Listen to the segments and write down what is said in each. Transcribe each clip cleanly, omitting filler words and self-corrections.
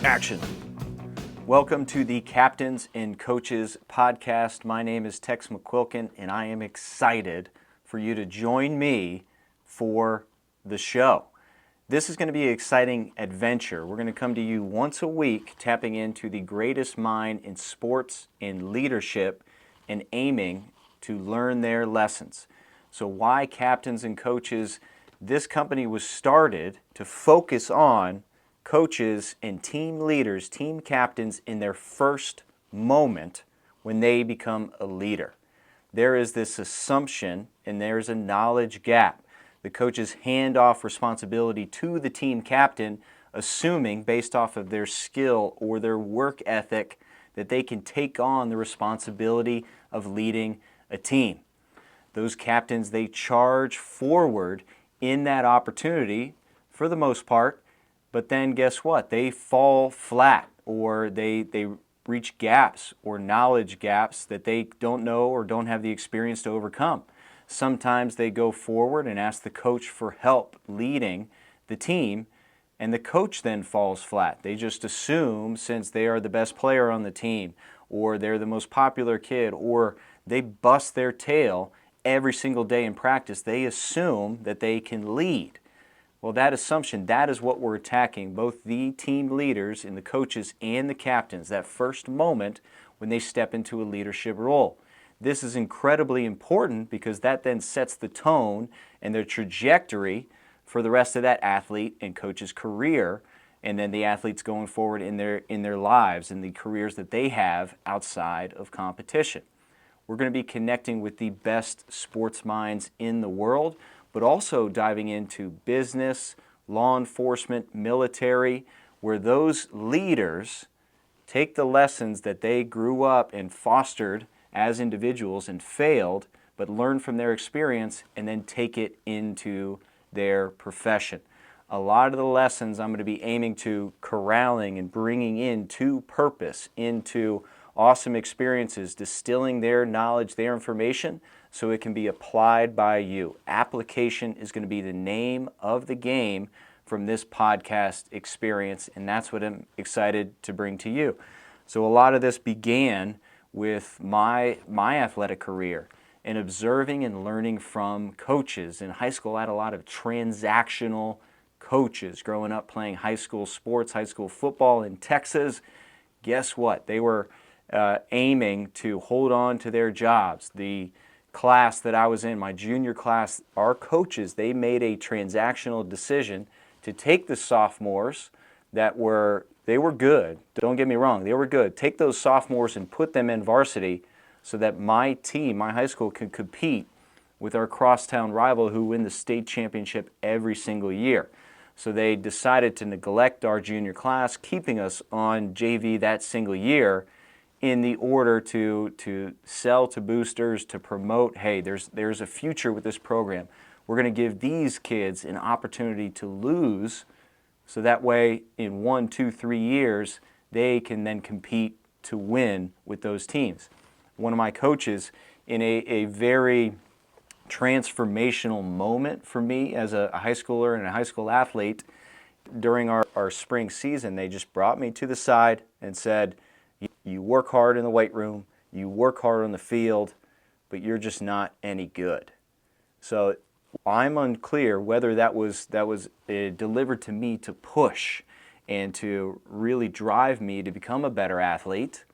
Action. Welcome to the Captains and Coaches podcast. My name is Tex McQuilkin, and I am excited for you to join me for the show. This is going to be an exciting adventure. We're going to come to you once a week, tapping into the greatest mind in sports and leadership and aiming to learn their lessons. So why Captains and Coaches? This company was started to focus on coaches and team leaders, team captains in their first moment when they become a leader. There is this assumption and there's a knowledge gap. The coaches hand off responsibility to the team captain, assuming based off of their skill or their work ethic that they can take on the responsibility of leading a team. Those captains, they charge forward in that opportunity for the most part, but then guess what? They fall flat, or they reach gaps or knowledge gaps that they don't know or don't have the experience to overcome. Sometimes they go forward and ask the coach for help leading the team, and the coach then falls flat. They just assume, since they are the best player on the team, or they're the most popular kid, or they bust their tail every single day in practice, they assume that they can lead. Well, that assumption, that is what we're attacking, both the team leaders and the coaches and the captains, that first moment when they step into a leadership role. This is incredibly important because that then sets the tone and their trajectory for the rest of that athlete and coach's career, and then the athletes going forward in their lives and the careers that they have outside of competition. We're going to be connecting with the best sports minds in the world, but also diving into business, law enforcement, military, where those leaders take the lessons that they grew up and fostered as individuals and failed, but learn from their experience and then take it into their profession. A lot of the lessons I'm going to be aiming to corralling and bringing into purpose, into awesome experiences, distilling their knowledge, their information, so it can be applied by you. Application is going to be the name of the game from this podcast experience, and that's what I'm excited to bring to you. So a lot of this began with my athletic career and observing and learning from coaches. In high school, I had a lot of transactional coaches growing up playing high school sports, high school football in Texas. Guess what? They were aiming to hold on to their jobs. The class that I was in, my junior class, our coaches, they made a transactional decision to take the sophomores they were good, don't get me wrong, they were good, take those sophomores and put them in varsity so that my team, my high school, could compete with our crosstown rival who win the state championship every single year. So they decided to neglect our junior class, keeping us on JV that single year, in the order to sell to boosters, to promote, hey, there's a future with this program. We're going to give these kids an opportunity to lose, so that way in 1, 2, 3 years, they can then compete to win with those teams. One of my coaches, in a very transformational moment for me as a high schooler and a high school athlete, during our spring season, they just brought me to the side and said, you work hard in the weight room, you work hard on the field, but you're just not any good. So I'm unclear whether that was delivered to me to push and to really drive me to become a better athlete,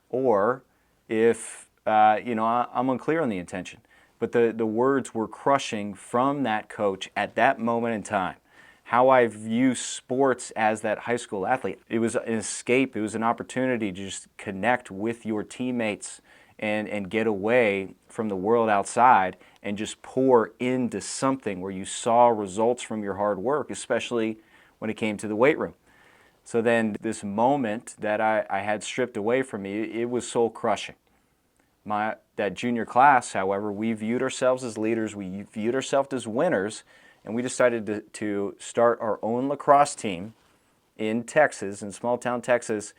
or if, I'm unclear on the intention. But the words were crushing from that coach at that moment in time. How I view sports as that high school athlete. It was an escape. It was an opportunity to just connect with your teammates and get away from the world outside and just pour into something where you saw results from your hard work, especially when it came to the weight room. So then this moment that I had stripped away from me, it was soul crushing. That junior class, however, we viewed ourselves as leaders, we viewed ourselves as winners, and we decided to start our own lacrosse team in Texas, in small town Texas,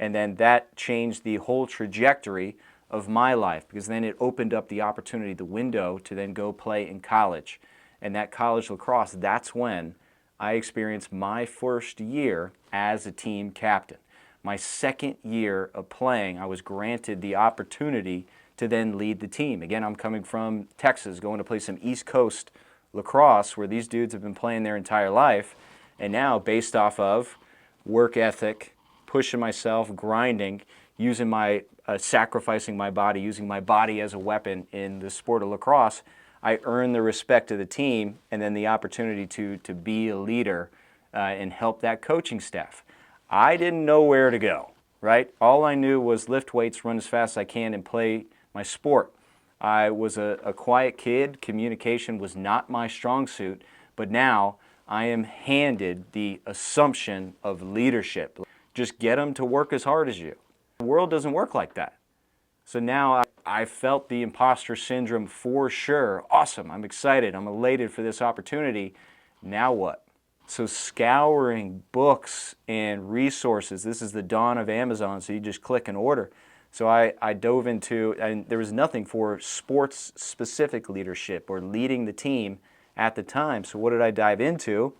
and then that changed the whole trajectory of my life, because then it opened up the opportunity, the window to then go play in college. And that college lacrosse, that's when I experienced my first year as a team captain. My second year of playing, I was granted the opportunity to then lead the team. Again, I'm coming from Texas, going to play some East Coast lacrosse where these dudes have been playing their entire life. And now, based off of work ethic, pushing myself, grinding, using sacrificing my body, using my body as a weapon in the sport of lacrosse, I earned the respect of the team and then the opportunity to be a leader and help that coaching staff. I didn't know where to go, right? All I knew was lift weights, run as fast as I can, and play my sport. I was a quiet kid. Communication was not my strong suit, but now I am handed the assumption of leadership. Just get them to work as hard as you. The world doesn't work like that. So now I felt the imposter syndrome for sure. Awesome, I'm excited, I'm elated for this opportunity. Now what? So scouring books and resources, this is the dawn of Amazon, so you just click and order. So I dove into, and there was nothing for sports-specific leadership or leading the team at the time. So what did I dive into?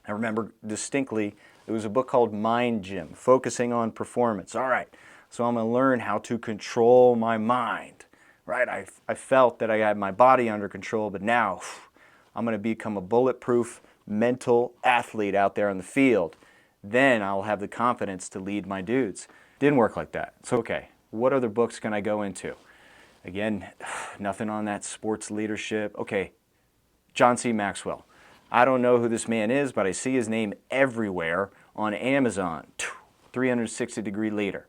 I remember distinctly, it was a book called Mind Gym, focusing on performance. All right, so I'm going to learn how to control my mind, right? I felt that I had my body under control, but now I'm going to become a bulletproof mental athlete out there on the field. Then I'll have the confidence to lead my dudes. Didn't work like that. So, okay, what other books can I go into? Again, nothing on that sports leadership. Okay, John C. Maxwell. I don't know who this man is, but I see his name everywhere on Amazon. 360-degree leader.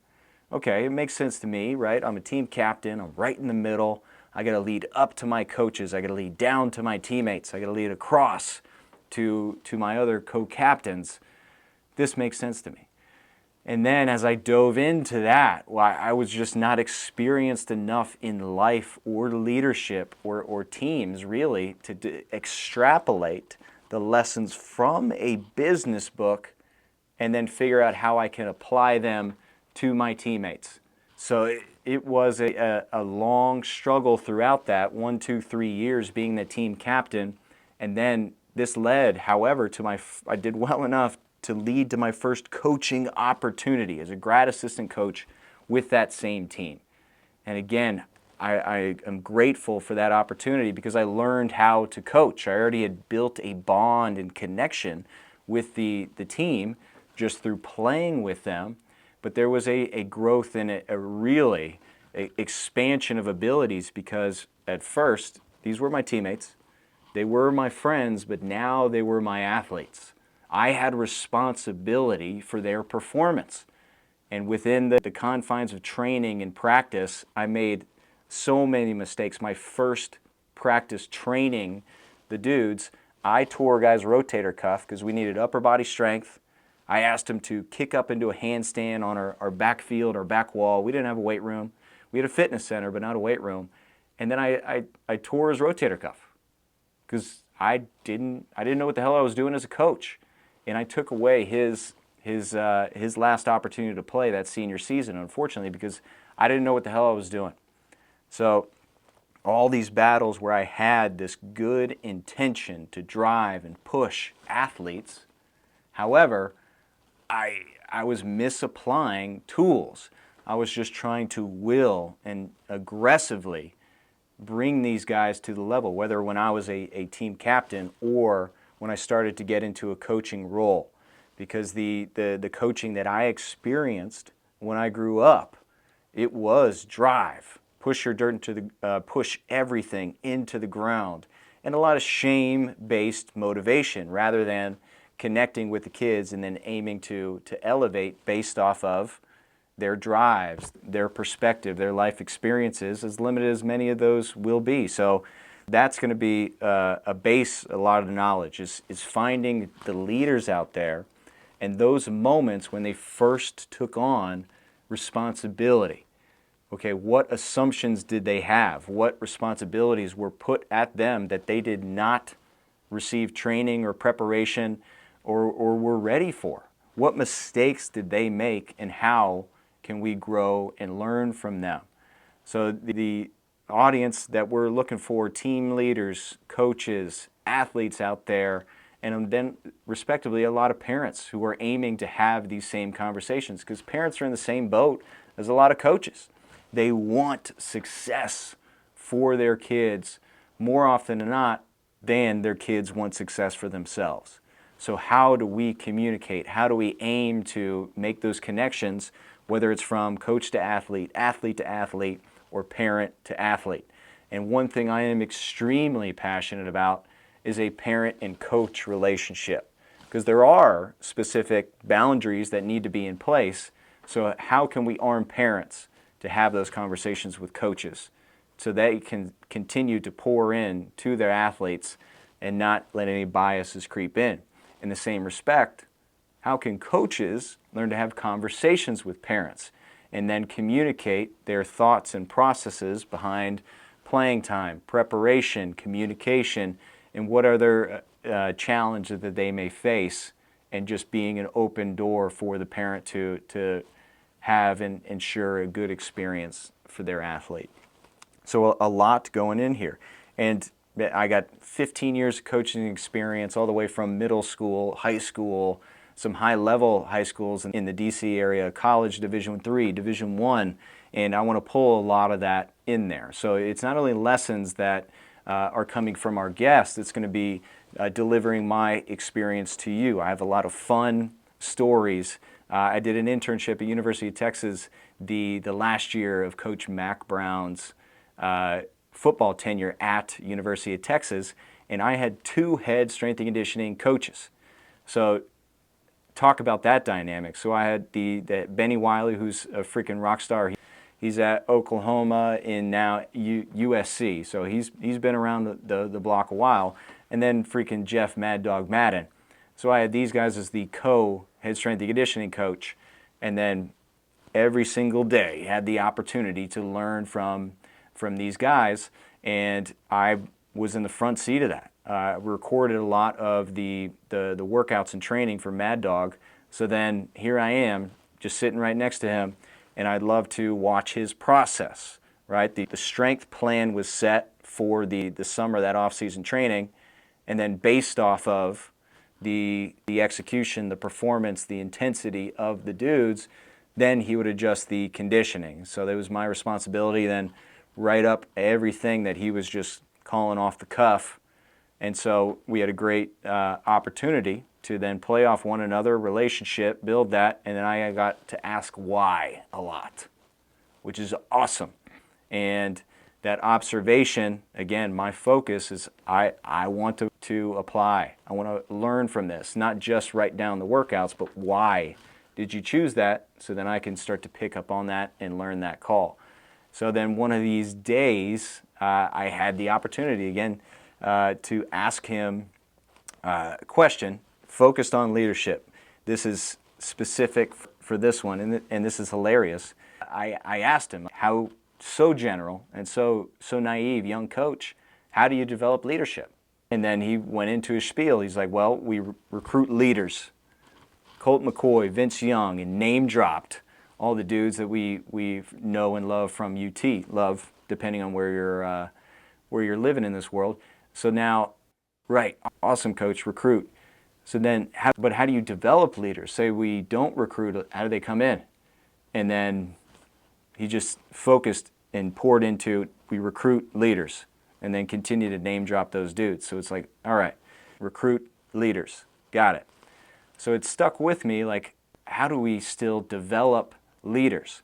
Okay, it makes sense to me, right? I'm a team captain. I'm right in the middle. I got to lead up to my coaches. I got to lead down to my teammates. I got to lead across to my other co-captains. This makes sense to me. And then as I dove into that, well, I was just not experienced enough in life or leadership or teams really to extrapolate the lessons from a business book and then figure out how I can apply them to my teammates. So it was a long struggle throughout that 1, 2, 3 years being the team captain. And then this led, however, to I did well enough to lead to my first coaching opportunity as a grad assistant coach with that same team. And again, I am grateful for that opportunity because I learned how to coach. I already had built a bond and connection with the team just through playing with them, but there was a growth and a really expansion of abilities because at first, these were my teammates, they were my friends, but now they were my athletes. I had responsibility for their performance. And within the confines of training and practice, I made so many mistakes. My first practice training the dudes, I tore a guy's rotator cuff because we needed upper body strength. I asked him to kick up into a handstand on our backfield, our back wall. We didn't have a weight room. We had a fitness center, but not a weight room. And then I tore his rotator cuff because I didn't know what the hell I was doing as a coach. And I took away his last opportunity to play that senior season, unfortunately, because I didn't know what the hell I was doing. So all these battles where I had this good intention to drive and push athletes, however, I was misapplying tools. I was just trying to will and aggressively bring these guys to the level, whether when I was a team captain or when I started to get into a coaching role. Because the coaching that I experienced when I grew up, it was drive, push your dirt into push everything into the ground, and a lot of shame-based motivation rather than connecting with the kids and then aiming to elevate based off of their drives, their perspective, their life experiences, as limited as many of those will be. So that's going to be a base, a lot of the knowledge is finding the leaders out there and those moments when they first took on responsibility. Okay, what assumptions did they have? What responsibilities were put at them that they did not receive training or preparation or were ready for? What mistakes did they make and how can we grow and learn from them? So the audience that we're looking for, team leaders, coaches, athletes out there, and then respectively a lot of parents who are aiming to have these same conversations, because parents are in the same boat as a lot of coaches. They want success for their kids more often than not than their kids want success for themselves. So how do we communicate? How do we aim to make those connections, whether it's from coach to athlete, athlete to athlete, or parent to athlete? And one thing I am extremely passionate about is a parent and coach relationship, because there are specific boundaries that need to be in place. So how can we arm parents to have those conversations with coaches so they can continue to pour in to their athletes and not let any biases creep in? In the same respect, how can coaches learn to have conversations with parents and then communicate their thoughts and processes behind playing time, preparation, communication, and what other challenges that they may face, and just being an open door for the parent to have and ensure a good experience for their athlete. So a lot going in here. And I got 15 years of coaching experience all the way from middle school, high school, some high-level high schools in the DC area, college, Division III, Division I, and I want to pull a lot of that in there. So it's not only lessons that are coming from our guests, it's going to be delivering my experience to you. I have a lot of fun stories. I did an internship at University of Texas the last year of Coach Mac Brown's football tenure at University of Texas, and I had 2 head strength and conditioning coaches. So talk about that dynamic. So I had the Benny Wiley, who's a freaking rock star. He's at Oklahoma and now USC. So he's been around the block a while. And then freaking Jeff Mad Dog Madden. So I had these guys as the co-head strength and conditioning coach. And then every single day had the opportunity to learn from these guys. And I was in the front seat of that. Recorded a lot of the workouts and training for Mad Dog. So then here I am, just sitting right next to him, and I'd love to watch his process, right? The strength plan was set for the summer, that off-season training, and then based off of the execution, the performance, the intensity of the dudes, then he would adjust the conditioning. So that was my responsibility then, write up everything that he was just calling off the cuff. And so we had a great opportunity to then play off one another, relationship, build that, and then I got to ask why a lot, which is awesome. And that observation, again, my focus is I want to apply. I want to learn from this, not just write down the workouts, but why did you choose that? So then I can start to pick up on that and learn that call. So then one of these days, I had the opportunity again to ask him a question focused on leadership. This is specific for this one, and this is hilarious. I asked him, how so general and so naive, young coach, how do you develop leadership? And then he went into his spiel. He's like, well, we recruit leaders. Colt McCoy, Vince Young, and name dropped all the dudes that we know and love from UT, love depending on where you're living in this world. So now, right, awesome coach, recruit. So then, how do you develop leaders? Say we don't recruit, how do they come in? And then he just focused and poured into, we recruit leaders, and then continue to name drop those dudes. So it's like, all right, recruit leaders, got it. So it stuck with me, like, how do we still develop leaders?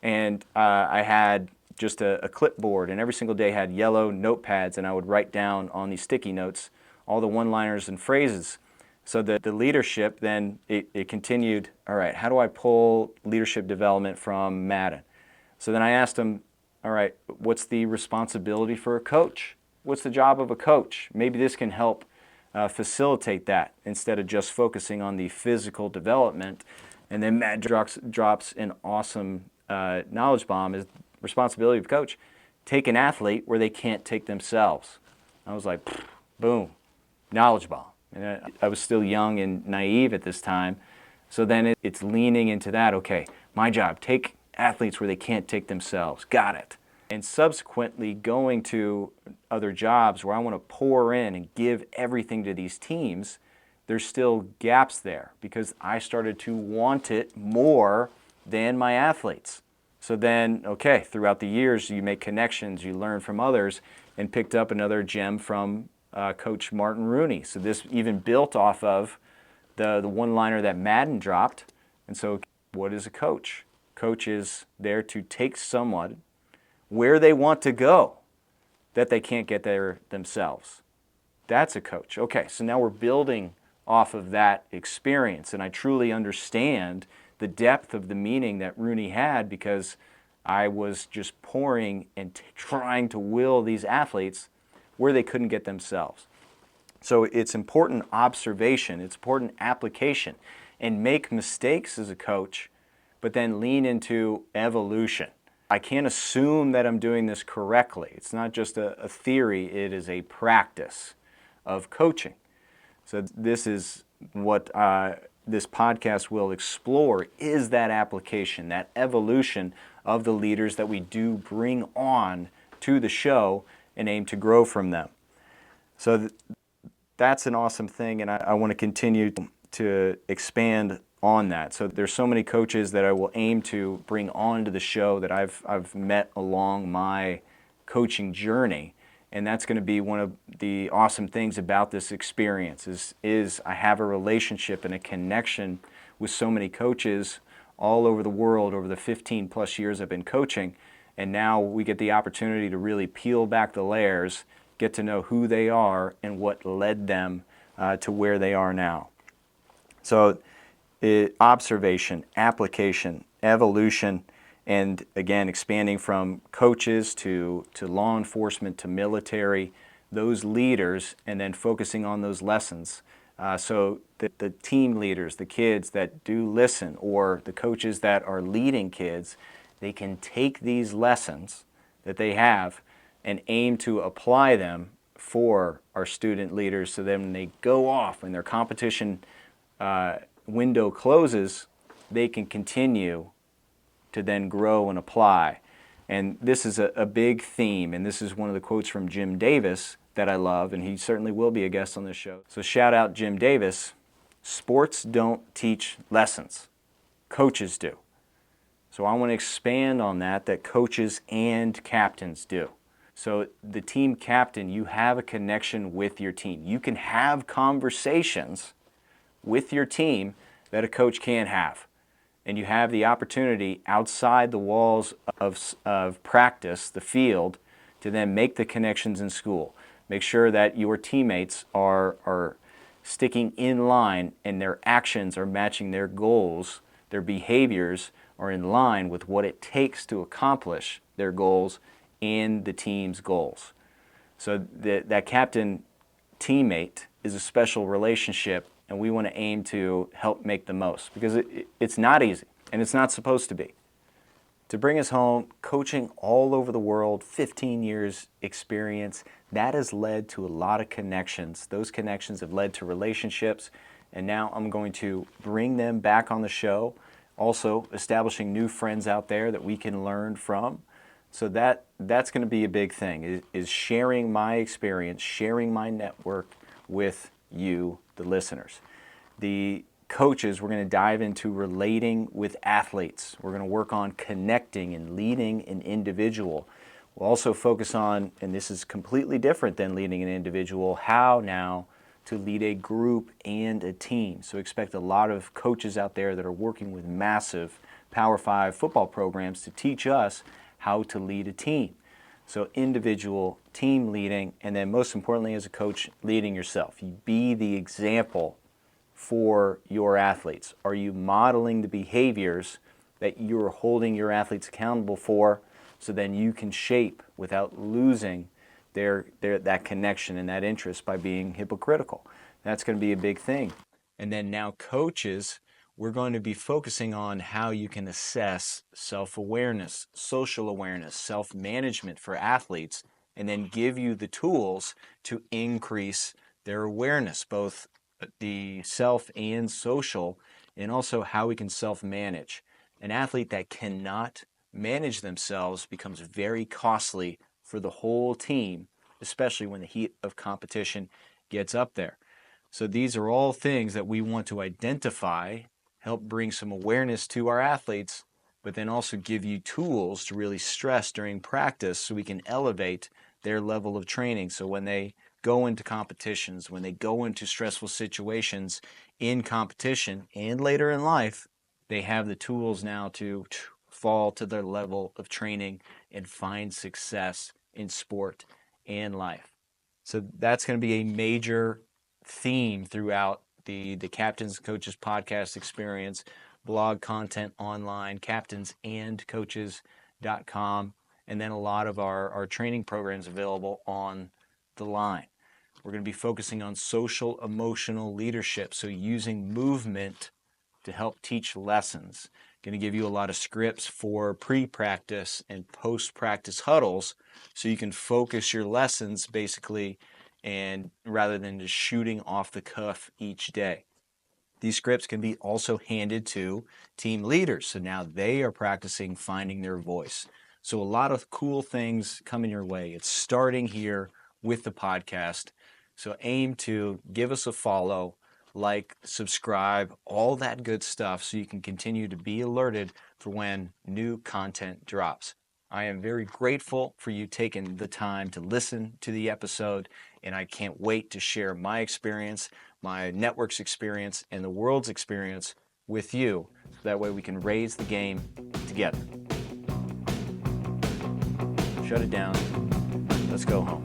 And I had just a clipboard, and every single day had yellow notepads, and I would write down on these sticky notes all the one-liners and phrases. So the leadership, then it continued, all right, how do I pull leadership development from Madden? So then I asked him, all right, what's the responsibility for a coach? What's the job of a coach? Maybe this can help facilitate that instead of just focusing on the physical development. And then Matt drops an awesome knowledge bomb, is responsibility of coach, take an athlete where they can't take themselves. I was like, boom, knowledge bomb. And I was still young and naive at this time. So then it's leaning into that, okay, my job, take athletes where they can't take themselves, got it. And subsequently going to other jobs where I want to pour in and give everything to these teams, there's still gaps there because I started to want it more than my athletes. So then, okay, throughout the years, you make connections, you learn from others, and picked up another gem from Coach Martin Rooney. So this even built off of the one-liner that Madden dropped. And so what is a coach? Coach is there to take someone where they want to go that they can't get there themselves. That's a coach. Okay, so now we're building off of that experience, and I truly understand the depth of the meaning that Rooney had because I was just pouring and trying to will these athletes where they couldn't get themselves. So it's important observation, it's important application, and make mistakes as a coach, but then lean into evolution. I can't assume that I'm doing this correctly. It's not just a theory, it is a practice of coaching. So this is what this podcast will explore, is that application, that evolution of the leaders that we do bring on to the show and aim to grow from them. So that's an awesome thing, and I want to continue to expand on that. So there's so many coaches that I will aim to bring onto the show that I've met along my coaching journey, and that's going to be one of the awesome things about this experience is I have a relationship and a connection with so many coaches all over the world over the 15 plus years I've been coaching, and now we get the opportunity to really peel back the layers, get to know who they are and what led them to where they are now. So observation, application, evolution, and again, expanding from coaches to law enforcement to military, those leaders, and then focusing on those lessons. So that the team leaders, the kids that do listen, or the coaches that are leading kids, they can take these lessons that they have and aim to apply them for our student leaders, so then when they go off, when their competition window closes, they can continue to then grow and apply. And this is a big theme, and this is one of the quotes from Jim Davis that I love, and he certainly will be a guest on this show. So shout out Jim Davis. Sports don't teach lessons. Coaches do. So I want to expand on that coaches and captains do. So the team captain, you have a connection with your team. You can have conversations with your team that a coach can't have. And you have the opportunity outside the walls of practice, the field, to then make the connections in school. Make sure that your teammates are sticking in line and their actions are matching their goals, their behaviors are in line with what it takes to accomplish their goals and the team's goals. So that captain teammate is a special relationship, and we want to aim to help make the most, because it's not easy and it's not supposed to be. To bring us home, coaching all over the world, 15 years experience, that has led to a lot of connections. Those connections have led to relationships, and now I'm going to bring them back on the show, also establishing new friends out there that we can learn from. So that's going to be a big thing, is sharing my experience, sharing my network with you, the listeners. The coaches, we're going to dive into relating with athletes. We're going to work on connecting and leading an individual. We'll also focus on, and this is completely different than leading an individual, how now to lead a group and a team. So expect a lot of coaches out there that are working with massive Power 5 football programs to teach us how to lead a team. So individual, team leading, and then most importantly as a coach, leading yourself. You be the example for your athletes. Are you modeling the behaviors that you're holding your athletes accountable for, so then you can shape without losing that connection and that interest by being hypocritical? That's going to be a big thing. And then now coaches, we're going to be focusing on how you can assess self-awareness, social awareness, self-management for athletes, and then give you the tools to increase their awareness, both the self and social, and also how we can self-manage. An athlete that cannot manage themselves becomes very costly for the whole team, especially when the heat of competition gets up there. So these are all things that we want to identify, help bring some awareness to our athletes, but then also give you tools to really stress during practice so we can elevate their level of training. So when they go into competitions, when they go into stressful situations in competition and later in life, they have the tools now to fall to their level of training and find success in sport and life. So that's going to be a major theme throughout the Captains and Coaches podcast experience, blog content online, captainsandcoaches.com, and then a lot of our training programs available on the line. We're going to be focusing on social emotional leadership, so using movement to help teach lessons. Going to give you a lot of scripts for pre-practice and post-practice huddles so you can focus your lessons basically, and rather than just shooting off the cuff each day. These scripts can be also handed to team leaders, so now they are practicing finding their voice. So a lot of cool things coming your way. It's starting here with the podcast. So aim to give us a follow, like, subscribe, all that good stuff so you can continue to be alerted for when new content drops. I am very grateful for you taking the time to listen to the episode, and I can't wait to share my experience, my network's experience, and the world's experience with you, so that way we can raise the game together. Shut it down. Let's go home.